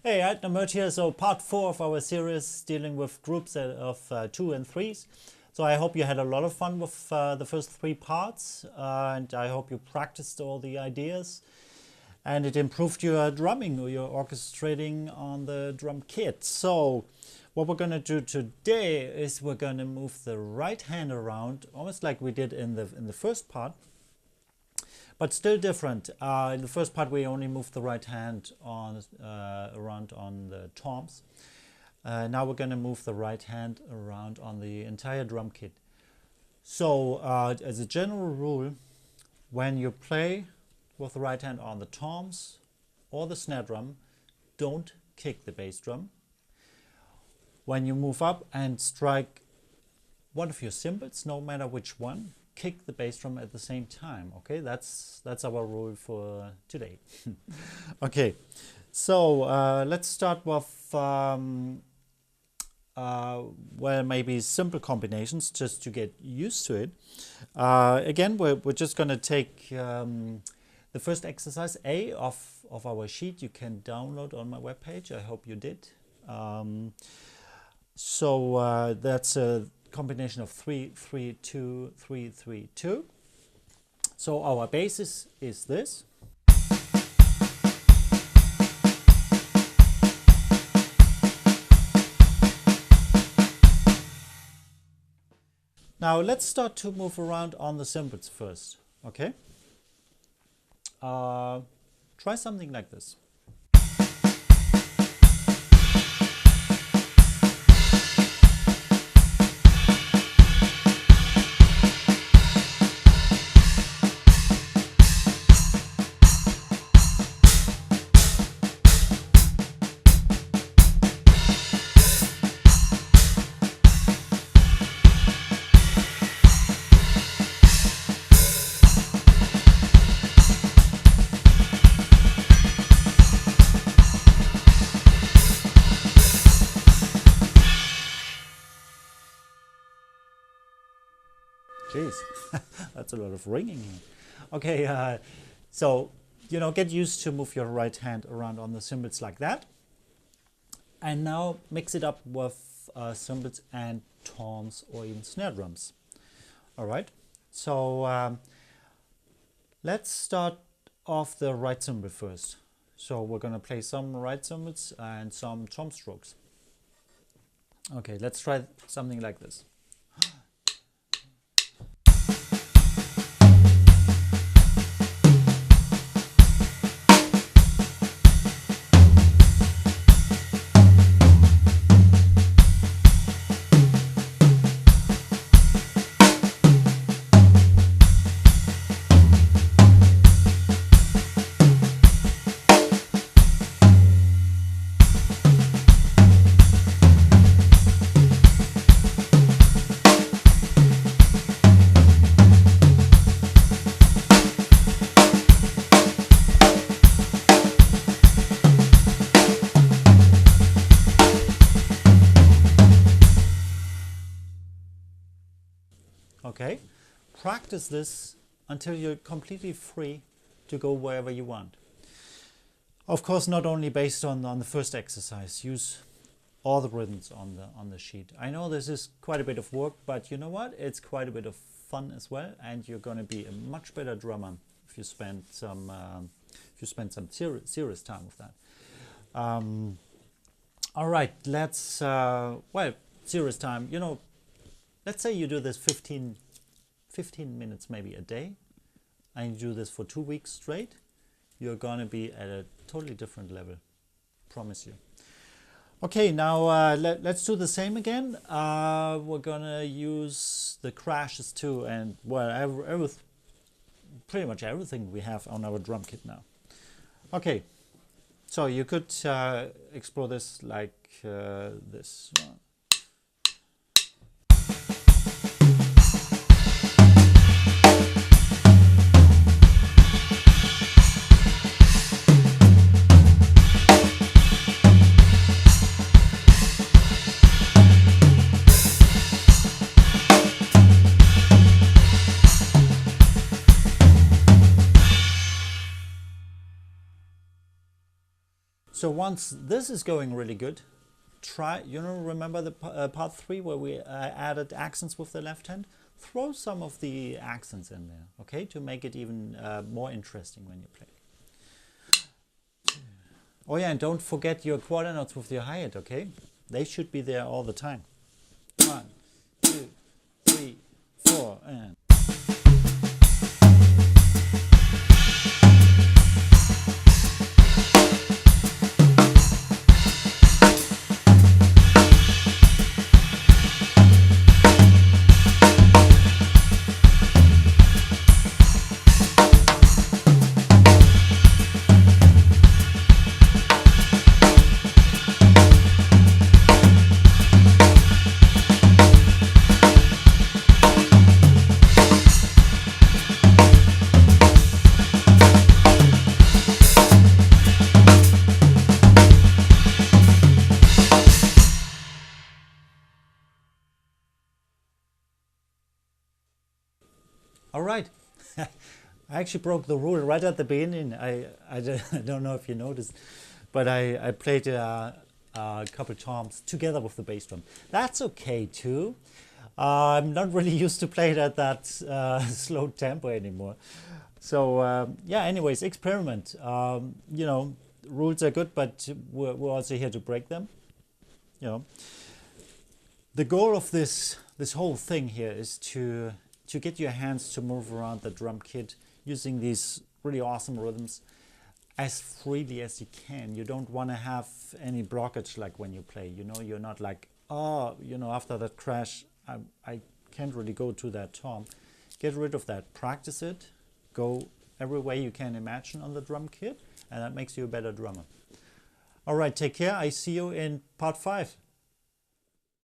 Hey, Mert here. So part 4 of our series dealing with groups of 2 and 3's. So I hope you had a lot of fun with the first 3 parts, and I hope you practiced all the ideas and it improved your drumming or your orchestrating on the drum kit. So what we're going to do today is we're going to move the right hand around, almost like we did in the first part, but still different. In the first part we only moved the right hand on around on the toms. Now we're going to move the right hand around on the entire drum kit. So as a general rule, when you play with the right hand on the toms or the snare drum, don't kick the bass drum. When you move up and strike one of your cymbals, no matter which one, kick the bass drum at the same time. Okay, that's our rule for today. Okay, so let's start with well, maybe simple combinations just to get used to it. Again, we're just going to take the first exercise A of our sheet. You can download on my webpage. I hope you did. So that's a combination of 3, 3, 2, 3, 3, 2. So our basis is this. Now let's start to move around on the cymbals first, okay? Try something like this. Jeez, that's a lot of ringing here. Okay, so, get used to move your right hand around on the cymbals like that. And now mix it up with cymbals and toms or even snare drums. All right, so let's start off the right cymbal first. So we're going to play some right cymbals and some tom strokes. Okay, let's try something like this. Okay, practice this until you're completely free to go wherever you want. Of course, not only based on the first exercise, use all the rhythms on the sheet. I know this is quite a bit of work, but you know what? It's quite a bit of fun as well, and you're going to be a much better drummer if you spend some serious time with that. All right, let's well, serious time. Let's say you do this 15 minutes maybe a day, and you do this for 2 weeks straight. You're going to be at a totally different level, promise you. Okay, now let's do the same again. We're going to use the crashes too, and well, pretty much everything we have on our drum kit now. Okay, so you could explore this like this. So once this is going really good, try, remember the part 3 where we added accents with the left hand? Throw some of the accents in there, okay, to make it even more interesting when you play. Oh yeah, and don't forget your quarter notes with your hi-hat, okay? They should be there all the time. 1, 2, 3, 4, and... All right. I actually broke the rule right at the beginning. I don't know if you noticed, but I played a couple toms together with the bass drum. That's okay too. I'm not really used to play it at that slow tempo anymore. So yeah, anyways, experiment. You know, rules are good, but we're also here to break them. You know, the goal of this whole thing here is to get your hands to move around the drum kit using these really awesome rhythms as freely as you can. You don't want to have any blockage like when you play, you know, you're not like, oh, you know, after that crash, I can't really go to that tom. Get rid of that, practice it, go every way you can imagine on the drum kit, and that makes you a better drummer. All right, take care. I see you in part 5.